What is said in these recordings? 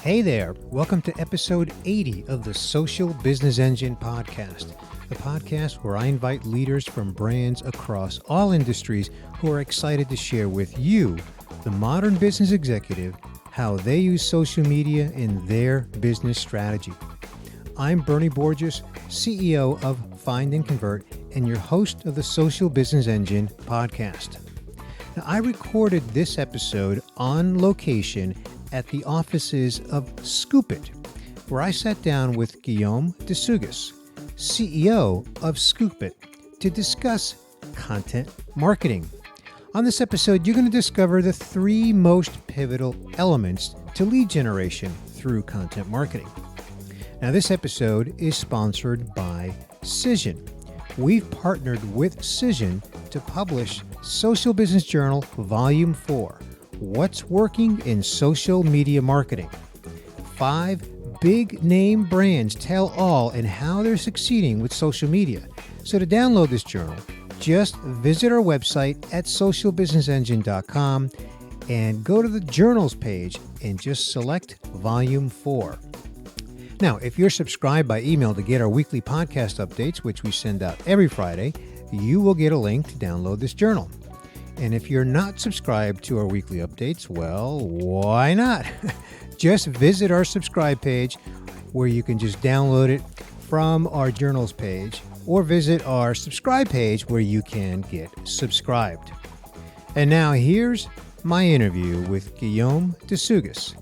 Hey there, welcome to episode 80 of the Social Business Engine podcast, the podcast where I invite leaders from brands across all industries who are excited to share with you, the modern business executive, how they use social media in their business strategy. I'm Bernie Borges, CEO of Find and Convert and your host of the Social Business Engine podcast. Now, I recorded this episode on location at the offices of Scoop.it, where I sat down with Guillaume Decugis, CEO of Scoop.it, to discuss content marketing. On this episode, you're going to discover the three most pivotal elements to lead generation through content marketing. Now, this episode is sponsored by Cision. We've partnered with Cision to publish Social Business Journal Volume 4, What's Working in Social Media Marketing. 5 big name brands tell all and how they're succeeding with social media. So to download this journal, just visit our website at socialbusinessengine.com and go to the journals page and just select Volume 4. Now, if you're subscribed by email to get our weekly podcast updates, which we send out every Friday, you will get a link to download this journal. And if you're not subscribed to our weekly updates, well, why not? Just visit our subscribe page where you can just download it from our journals page, or visit our subscribe page where you can get subscribed. And now here's my interview with Guillaume Decugis,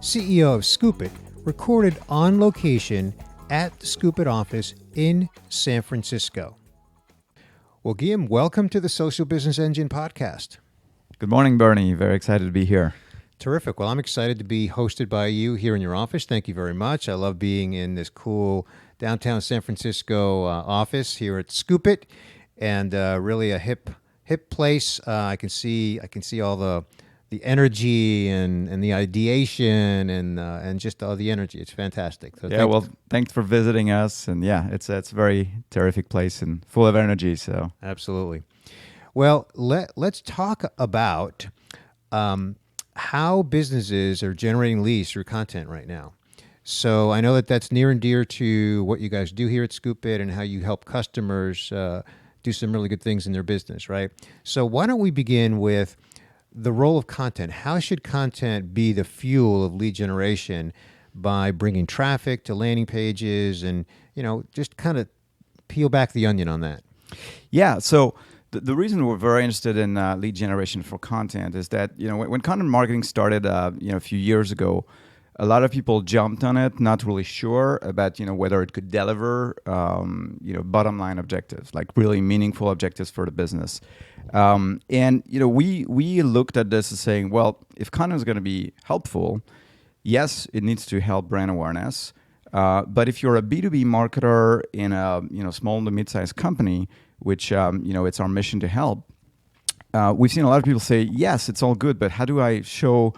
CEO of Scoop.it, recorded on location at the Scoop.it office in San Francisco. Well, Guillaume, welcome to the Social Business Engine podcast. Good morning, Bernie. Very excited to be here. Terrific. Well, I'm excited to be hosted by you here in your office. Thank you very much. I love being in this cool downtown San Francisco office here at Scoop.it, and really a hip place. I can see all the energy and the ideation and just all the energy. It's fantastic. So thanks for visiting us. And it's a very terrific place and full of energy. So absolutely. Well, let's talk about how businesses are generating leads through content right now. So I know that that's near and dear to what you guys do here at Scoop.it and how you help customers do some really good things in their business, right? So why don't we begin with the role of content? How should content be the fuel of lead generation by bringing traffic to landing pages and, just kind of peel back the onion on that? Yeah. So the reason we're very interested in lead generation for content is that, when content marketing started, a few years ago, a lot of people jumped on it, not really sure about, whether it could deliver, bottom line objectives, like really meaningful objectives for the business. We looked at this as saying, well, if content is going to be helpful, yes, it needs to help brand awareness. But if you're a B2B marketer in a small to mid-sized company, which it's our mission to help, we've seen a lot of people say, yes, it's all good, but how do I show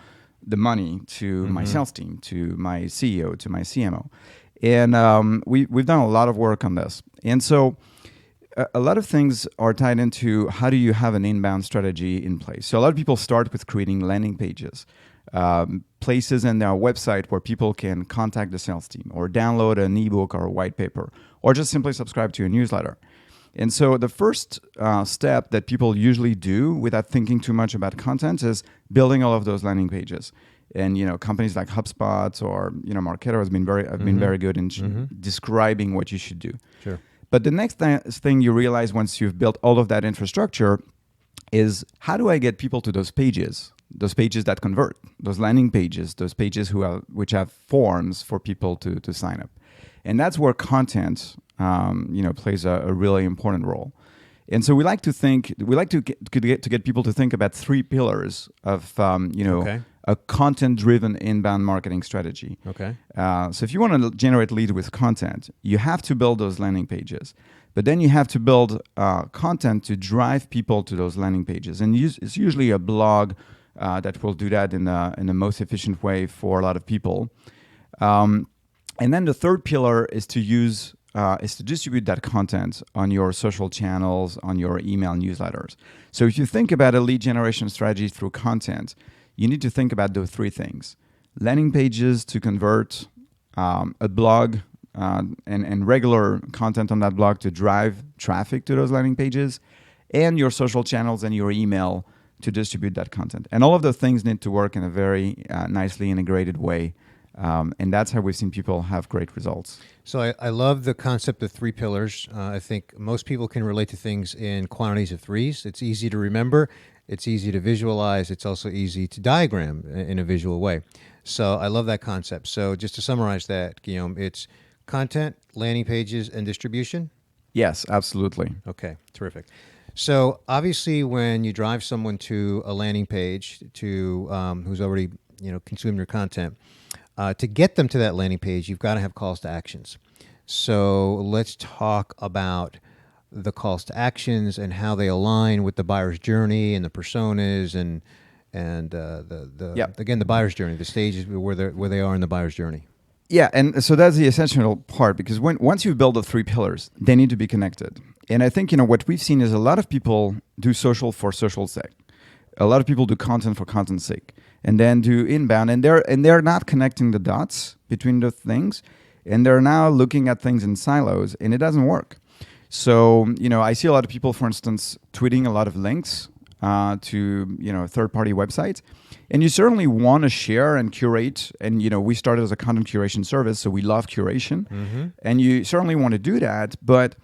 the money to my sales team, to my CEO, to my CMO? And we've done a lot of work on this. And so a lot of things are tied into how do you have an inbound strategy in place. So a lot of people start with creating landing pages, places in their website where people can contact the sales team or download an ebook or a white paper or just simply subscribe to a newsletter. And so the first step that people usually do without thinking too much about content is building all of those landing pages. And companies like HubSpot or Marketo have been very good in describing what you should do. Sure. But the next thing you realize once you've built all of that infrastructure is, how do I get people to those pages that convert, those landing pages, those pages which have forms for people to sign up? And that's where content plays a really important role. And so we like to get people to think about 3 pillars of a content-driven inbound marketing strategy. Okay. So if you want to generate lead with content, you have to build those landing pages. But then you have to build content to drive people to those landing pages. And it's usually a blog that will do that in the most efficient way for a lot of people. And then the third pillar is to distribute that content on your social channels, on your email newsletters. So if you think about a lead generation strategy through content, you need to think about those 3 things: landing pages to convert, a blog and regular content on that blog to drive traffic to those landing pages, and your social channels and your email to distribute that content. And all of those things need to work in a very nicely integrated way. And that's how we've seen people have great results. So I love the concept of 3 pillars. I think most people can relate to things in quantities of 3s. It's easy to remember. It's easy to visualize. It's also easy to diagram in a visual way. So I love that concept. So just to summarize that, Guillaume, it's content, landing pages, and distribution? Yes, absolutely. Okay, terrific. So obviously, when you drive someone to a landing page to who's already consumed your content, to get them to that landing page, you've got to have calls to actions. So let's talk about the calls to actions and how they align with the buyer's journey and the personas and again the buyer's journey, the stages where they are in the buyer's journey. Yeah, and so that's the essential part, because once you build the 3 pillars, they need to be connected. And I think what we've seen is a lot of people do social for social's sake. A lot of people do content for content's sake, and then do inbound, and they're not connecting the dots between the things, and they're now looking at things in silos, and it doesn't work. So I see a lot of people, for instance, tweeting a lot of links to third-party websites, and you certainly want to share and curate. And we started as a content curation service, so we love curation, and you certainly want to do that, but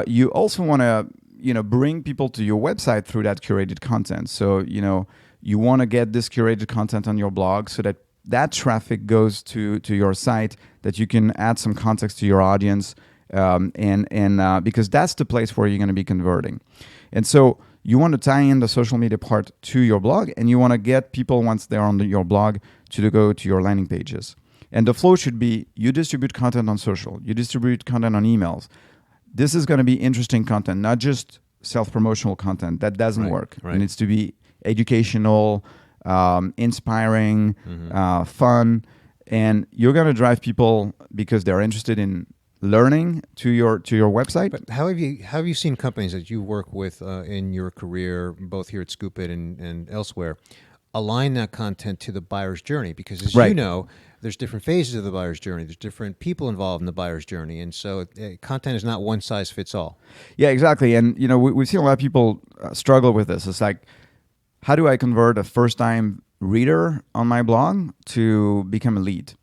you also want to bring people to your website through that curated content. So you want to get this curated content on your blog so that traffic goes to your site, that you can add some context to your audience, and because that's the place where you're going to be converting. And so you want to tie in the social media part to your blog, and you want to get people, once they're on your blog, to go to your landing pages. And the flow should be, you distribute content on social, you distribute content on emails. This is going to be interesting content, not just self-promotional content. That doesn't work. Right. It needs to be educational, inspiring, fun, and you're going to drive people because they're interested in learning to your website. But how have you seen companies that you work with in your career, both here at Scoop.it and elsewhere, align that content to the buyer's journey? Because as you know, there's different phases of the buyer's journey. There's different people involved in the buyer's journey. And so content is not one size fits all. Yeah, exactly. And, we've seen a lot of people struggle with this. It's like, how do I convert a first-time reader on my blog to become a lead?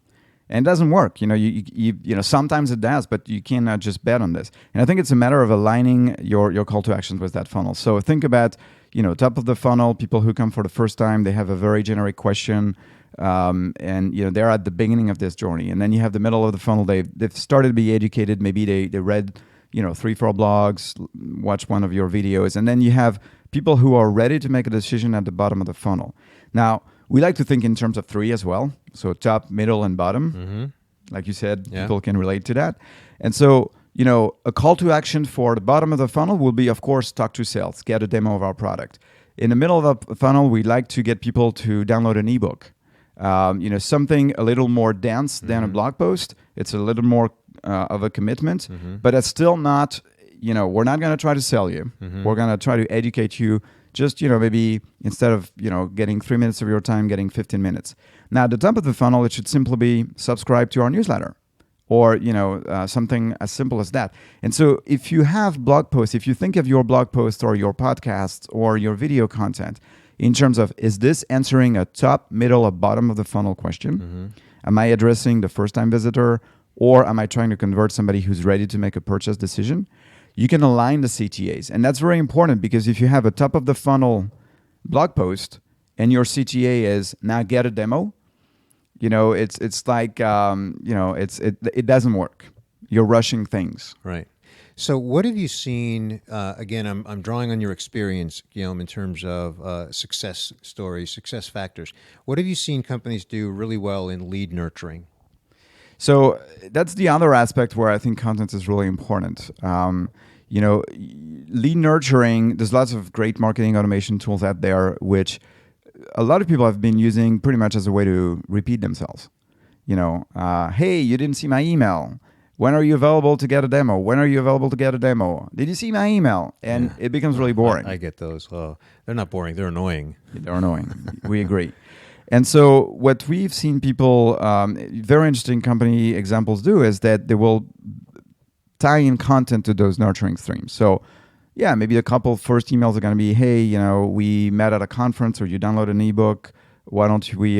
And it doesn't work. You sometimes it does, but you cannot just bet on this. And I think it's a matter of aligning your call to actions with that funnel. So think about, top of the funnel, people who come for the first time, they have a very generic question, and they're at the beginning of this journey. And then you have the middle of the funnel. They've started to be educated. Maybe they read 3-4 blogs, watch one of your videos, and then you have people who are ready to make a decision at the bottom of the funnel. Now, we like to think in terms of 3 as well. So top, middle, and bottom. Like you said, people can relate to that. And so, a call to action for the bottom of the funnel will be, of course, talk to sales, get a demo of our product. In the middle of the funnel, we like to get people to download an ebook. Something a little more dense than a blog post. It's a little more of a commitment, but it's still not, we're not going to try to sell you. We're going to try to educate you. Just, maybe instead of, getting 3 minutes of your time, getting 15 minutes. Now, at the top of the funnel, it should simply be subscribe to our newsletter, or, something as simple as that. And so if you have blog posts, if you think of your blog post or your podcast or your video content in terms of, is this answering a top, middle, or bottom of the funnel question? Am I addressing the first-time visitor, or am I trying to convert somebody who's ready to make a purchase decision? You can align the CTAs. And that's very important, because if you have a top of the funnel blog post and your CTA is now get a demo, it's like, it doesn't work. You're rushing things. Right. So what have you seen, again, I'm drawing on your experience, Guillaume, in terms of success stories, success factors. What have you seen companies do really well in lead nurturing? So that's the other aspect where I think content is really important. Lead nurturing, there's lots of great marketing automation tools out there, which a lot of people have been using pretty much as a way to repeat themselves. Hey, you didn't see my email. When are you available to get a demo? When are you available to get a demo? Did you see my email? And it becomes really boring. I get those. Oh, they're not boring. They're annoying. They're annoying. We agree. And so what we've seen people, very interesting company examples do is that they will tie in content to those nurturing streams. So yeah, maybe a couple first emails are going to be, hey, we met at a conference or you download an ebook. Why don't we,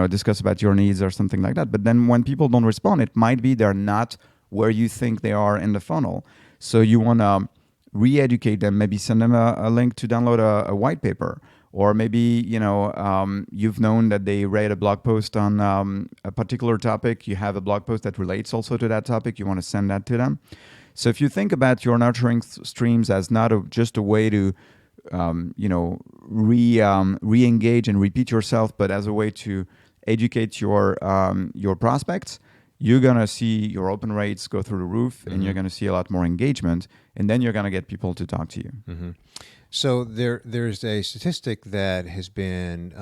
discuss about your needs or something like that? But then when people don't respond, it might be they're not where you think they are in the funnel. So you want to re-educate them, maybe send them a link to download a white paper. Or maybe, you've known that they read a blog post on a particular topic. You have a blog post that relates also to that topic. You want to send that to them. So if you think about your nurturing streams as not just a way to, re-engage and repeat yourself, but as a way to educate your prospects, you're going to see your open rates go through the roof, and you're going to see a lot more engagement, and then you're going to get people to talk to you. Mm-hmm. So there's a statistic that has been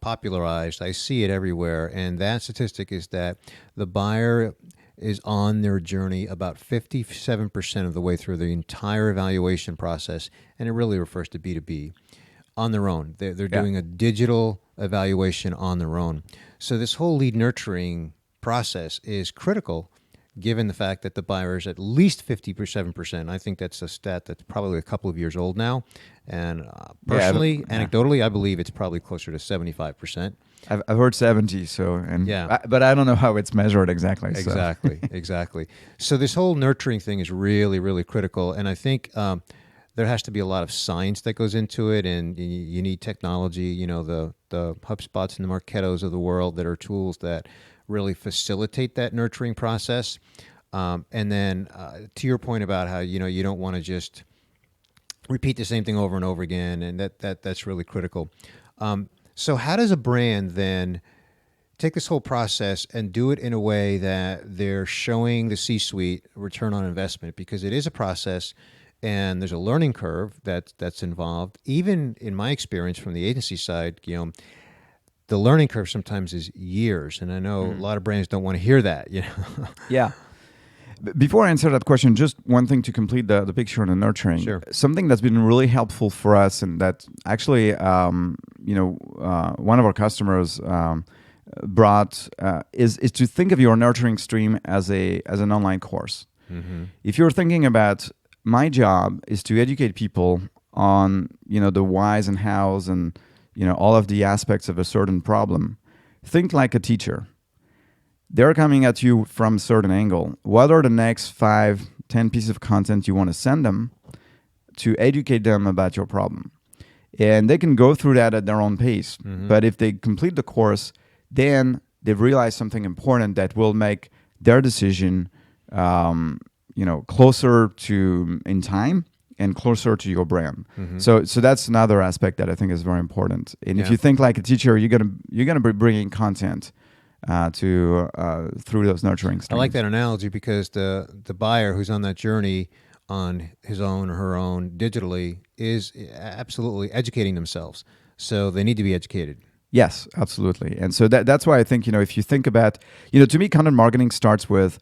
popularized. I see it everywhere, and that statistic is that the buyer is on their journey about 57% of the way through the entire evaluation process, and it really refers to B2B, on their own. They're doing a digital evaluation on their own. So this whole lead nurturing process is critical, given the fact that the buyer is at least 57%. I think that's a stat that's probably a couple of years old now. And personally, anecdotally, I believe it's probably closer to 75%. I've heard 70, but I don't know how it's measured exactly. Exactly. So this whole nurturing thing is really, really critical. And I think there has to be a lot of science that goes into it, and you need technology, the HubSpots and the Marketos of the world that are tools that really facilitate that nurturing process. And then to your point about how, you don't want to just repeat the same thing over and over again, and that's really critical. So how does a brand then take this whole process and do it in a way that they're showing the C-suite return on investment? Because it is a process, and there's a learning curve that's involved. Even in my experience from the agency side, Guillaume, the learning curve sometimes is years, and I know a lot of brands don't want to hear that. Yeah. Before I answer that question, just one thing to complete the picture on the nurturing. Sure. Something that's been really helpful for us, and that actually, one of our customers brought is to think of your nurturing stream as an online course. Mm-hmm. If you're thinking about, my job is to educate people on the whys and hows and all of the aspects of a certain problem, think like a teacher. They're coming at you from a certain angle. What are the next 5-10 pieces of content you want to send them to educate them about your problem? And they can go through that at their own pace. Mm-hmm. But if they complete the course, then they've realized something important that will make their decision closer to in time and closer to your brand. Mm-hmm. So that's another aspect that I think is very important. And if you think like a teacher, you're gonna be bringing content through those nurturing streams. I like that analogy, because the buyer who's on that journey on his own or her own digitally is absolutely educating themselves. So they need to be educated. Yes, absolutely. And so that's why I think, if you think about, to me, content marketing starts with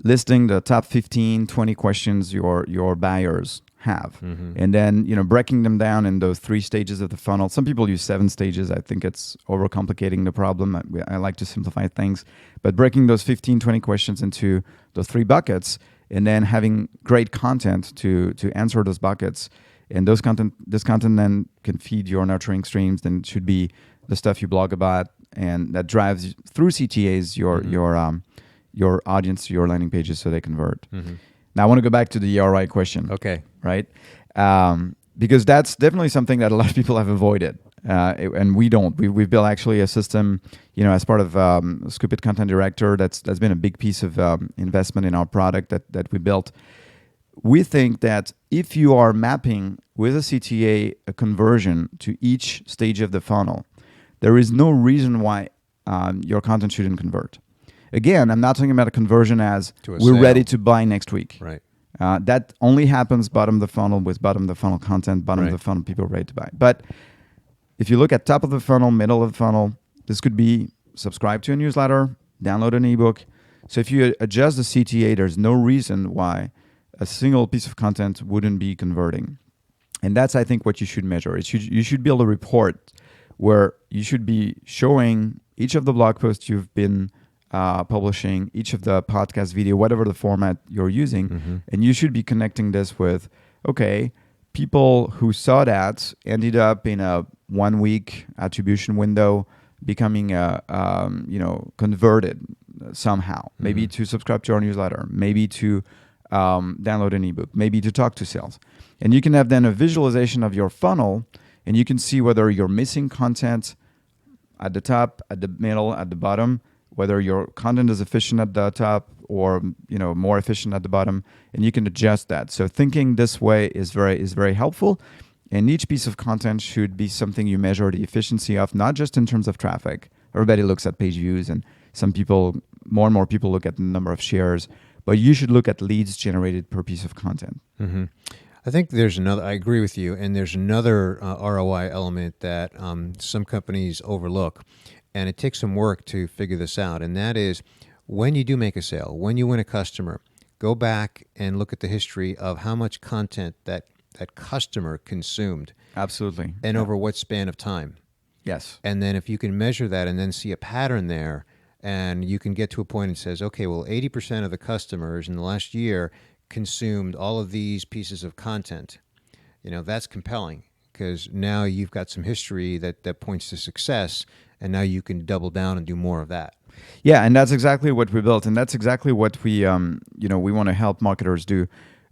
listing the top 15, 20 questions your buyers have. Mm-hmm. And then, breaking them down in those 3 stages of the funnel. Some people use 7 stages. I think it's overcomplicating the problem. I like to simplify things. But breaking those 15, 20 questions into those 3 buckets, and then having great content to answer those buckets. And this content then can feed your nurturing streams. Then it should be the stuff you blog about, and that drives through CTAs your audience to your landing pages so they convert. Mm-hmm. Now I want to go back to the ROI question. Okay. Right? Because that's definitely something that a lot of people have avoided. And we don't. We've built actually a system, as part of Scoop.it Content Director, that's been a big piece of investment in our product that we built. We think that if you are mapping with a CTA a conversion to each stage of the funnel, there is no reason why your content shouldn't convert. Again, I'm not talking about a conversion as we're ready to buy next week. Right. That only happens bottom of the funnel with bottom of the funnel content, bottom of the funnel people ready to buy. But if you look at top of the funnel, middle of the funnel, this could be subscribe to a newsletter, download an ebook. So if you adjust the CTA, there's no reason why a single piece of content wouldn't be converting. And that's, I think, what you should measure. You should build a report where you should be showing each of the blog posts you've been publishing, each of the podcast video, whatever the format you're using, and you should be connecting this with, okay, people who saw that ended up in a 1 week attribution window, becoming converted somehow, maybe to subscribe to our newsletter, maybe to download an ebook, maybe to talk to sales. And you can have then a visualization of your funnel, and you can see whether you're missing content at the top, at the middle, at the bottom, whether your content is efficient at the top or more efficient at the bottom, and you can adjust that. So thinking this way is very helpful. And each piece of content should be something you measure the efficiency of, not just in terms of traffic. Everybody looks at page views, and more and more people look at the number of shares, but you should look at leads generated per piece of content. Mm-hmm. I think I agree with you, and there's another ROI element that some companies overlook, and it takes some work to figure this out, and that is when you do make a sale, when you win a customer, go back and look at the history of how much content that customer consumed. Absolutely. And over what span of time. Yes. And then if you can measure that and then see a pattern there, and you can get to a point and says, okay, well, 80% of the customers in the last year consumed all of these pieces of content. That's compelling, because now you've got some history that points to success, and now you can double down and do more of that. Yeah, and that's exactly what we built, and that's exactly what we we want to help marketers do.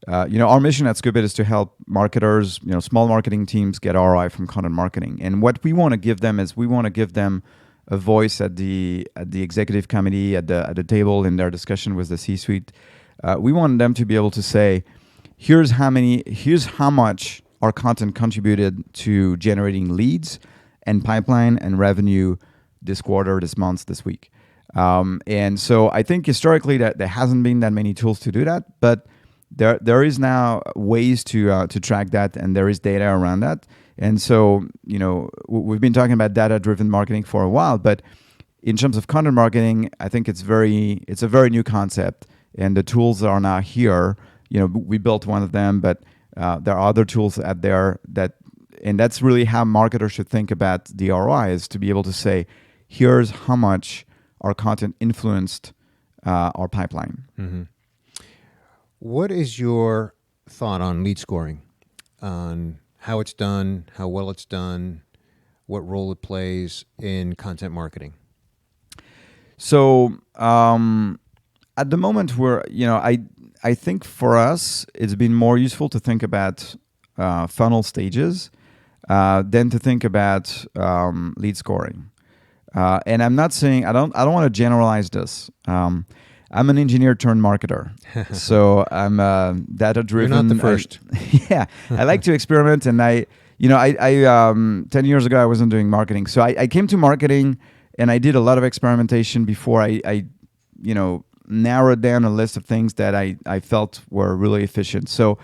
Our mission at Scoop.it is to help marketers, small marketing teams get ROI from content marketing. And what we want to give them is a voice at the executive committee, at the table in their discussion with the C-suite. We want them to be able to say, here's how much our content contributed to generating leads and pipeline and revenue this quarter, this month, this week. And so I think historically that there hasn't been that many tools to do that, but there is now ways to track that, and there is data around that. And so, we've been talking about data-driven marketing for a while, but in terms of content marketing, I think it's a very new concept, and the tools are now here. We built one of them, but there are other tools out there and that's really how marketers should think about the ROI, is to be able to say, here's how much our content influenced our pipeline. Mm-hmm. What is your thought on lead scoring, on how it's done, how well it's done, what role it plays in content marketing? So at the moment, I think for us, it's been more useful to think about funnel stages than to think about lead scoring. And I'm not saying I don't want to generalize this. I'm an engineer turned marketer, so I'm data driven. You're not the first. I like to experiment, and I 10 years ago I wasn't doing marketing, so I came to marketing, and I did a lot of experimentation before I narrowed down a list of things that I felt were really efficient. So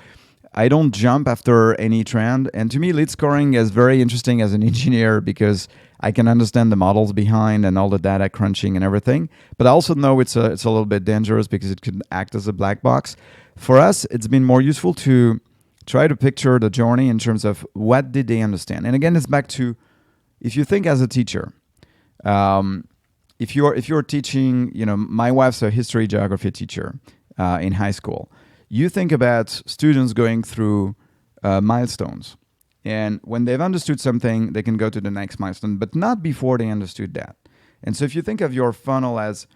I don't jump after any trend, and to me, lead scoring is very interesting as an engineer because I can understand the models behind and all the data crunching and everything. But I also know it's a little bit dangerous because it could act as a black box. For us, it's been more useful to try to picture the journey in terms of what did they understand. And again, it's back to, if you think as a teacher, if you're teaching, my wife's a history geography teacher in high school. You think about students going through milestones. And when they've understood something, they can go to the next milestone, but not before they understood that. And so if you think of your funnel as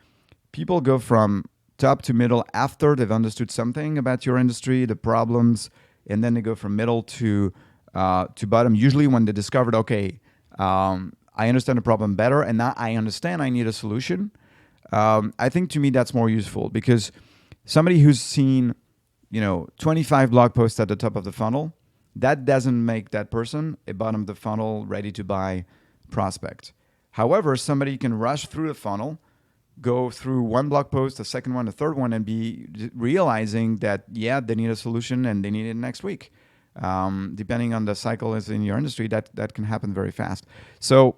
people go from top to middle after they've understood something about your industry, the problems, and then they go from middle to bottom, usually when they discovered, okay, I understand the problem better, and now I understand I need a solution. I think to me that's more useful, because somebody who's seen 25 blog posts at the top of the funnel, that doesn't make that person a bottom of the funnel ready to buy prospect. However, somebody can rush through the funnel, go through one blog post, a second one, a third one, and be realizing that, they need a solution and they need it next week. Depending on the cycle is in your industry, that can happen very fast. So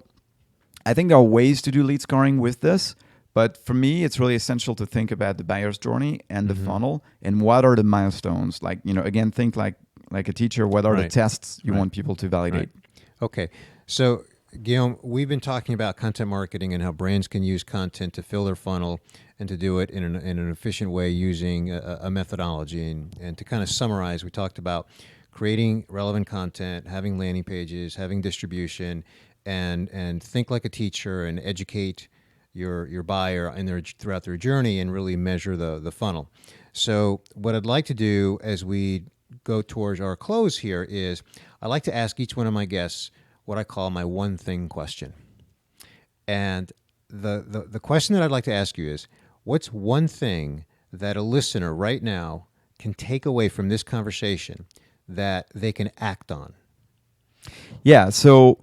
I think there are ways to do lead scoring with this. But for me, it's really essential to think about the buyer's journey and the funnel, and what are the milestones. Like, again, think like a teacher, what are the tests you want people to validate? Right. Okay. So Guillaume, we've been talking about content marketing and how brands can use content to fill their funnel and to do it in an efficient way using a methodology. And to kind of summarize, we talked about creating relevant content, having landing pages, having distribution, and think like a teacher and educate your buyer throughout their journey and really measure the funnel. So what I'd like to do as we go towards our close here is I like to ask each one of my guests what I call my one thing question. And the question that I'd like to ask you is, what's one thing that a listener right now can take away from this conversation that they can act on? Yeah, so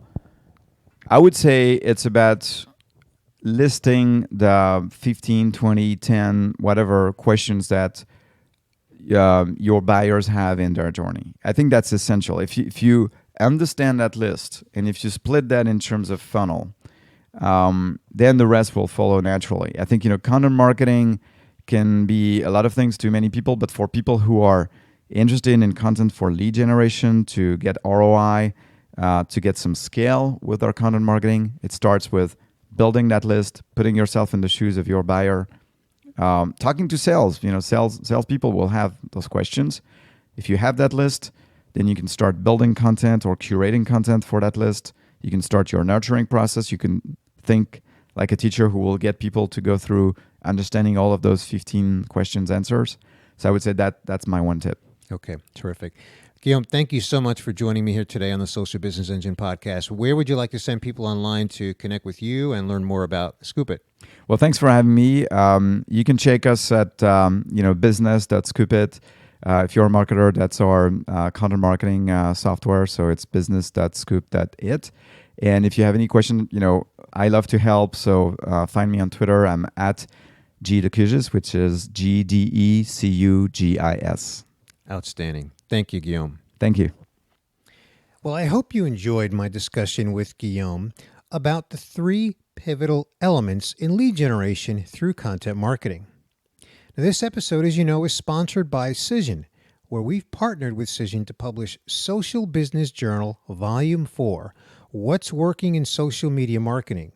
I would say it's about listing the 15, 20, 10, whatever questions that your buyers have in their journey. I think that's essential. If you understand that list and if you split that in terms of funnel, then the rest will follow naturally. I think, content marketing can be a lot of things to many people, but for people who are interested in content for lead generation, to get ROI, to get some scale with our content marketing, it starts with building that list, putting yourself in the shoes of your buyer, talking to sales. Salespeople will have those questions. If you have that list, then you can start building content or curating content for that list. You can start your nurturing process. You can think like a teacher who will get people to go through understanding all of those 15 questions answers. So I would say that's my one tip. Okay, terrific. Guillaume, thank you so much for joining me here today on the Social Business Engine podcast. Where would you like to send people online to connect with you and learn more about Scoop.it? Well, thanks for having me. You can check us at business.scoop.it. If you're a marketer, that's our content marketing software. So it's business.scoop.it. And if you have any question, I love to help. So find me on Twitter. I'm at Decugis, which is GDECUGIS. Outstanding. Thank you, Guillaume. Thank you. Well, I hope you enjoyed my discussion with Guillaume about the 3 pivotal elements in lead generation through content marketing. Now, this episode, as you know, is sponsored by Cision, where we've partnered with Cision to publish Social Business Journal Volume 4, What's Working in Social Media Marketing,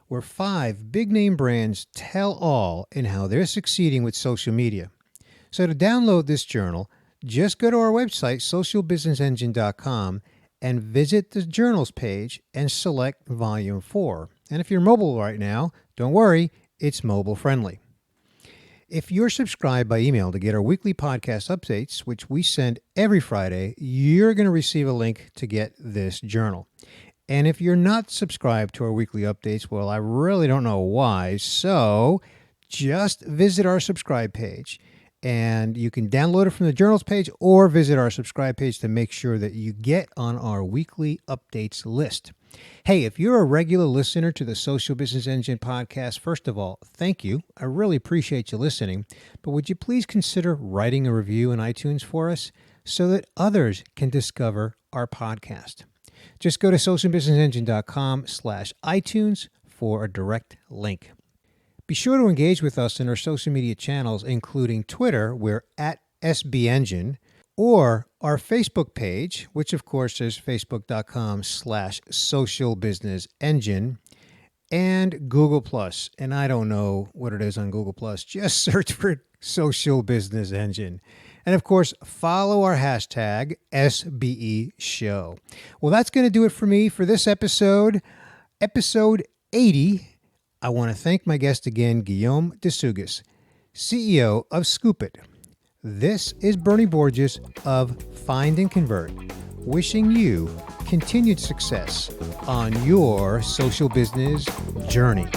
where 5 big-name brands tell all in how they're succeeding with social media. So to download this journal, just go to our website, socialbusinessengine.com, and visit the journals page and select Volume 4. And if you're mobile right now, don't worry, it's mobile friendly. If you're subscribed by email to get our weekly podcast updates, which we send every Friday, you're going to receive a link to get this journal. And if you're not subscribed to our weekly updates, well, I really don't know why. So just visit our subscribe page. And you can download it from the journals page or visit our subscribe page to make sure that you get on our weekly updates list. Hey, if you're a regular listener to the Social Business Engine podcast, first of all, thank you. I really appreciate you listening. But would you please consider writing a review in iTunes for us so that others can discover our podcast? Just go to socialbusinessengine.com/iTunes for a direct link. Be sure to engage with us in our social media channels, including Twitter, we're at SBEngine, or our Facebook page, which of course is facebook.com/socialbusinessengine, and Google+. And I don't know what it is on Google+. Just search for Social Business Engine. And of course, follow our hashtag SBE Show. Well, that's going to do it for me for this episode 80. I want to thank my guest again, Guillaume Decugis, CEO of Scoop.it. This is Bernie Borges of Find and Convert, wishing you continued success on your social business journey.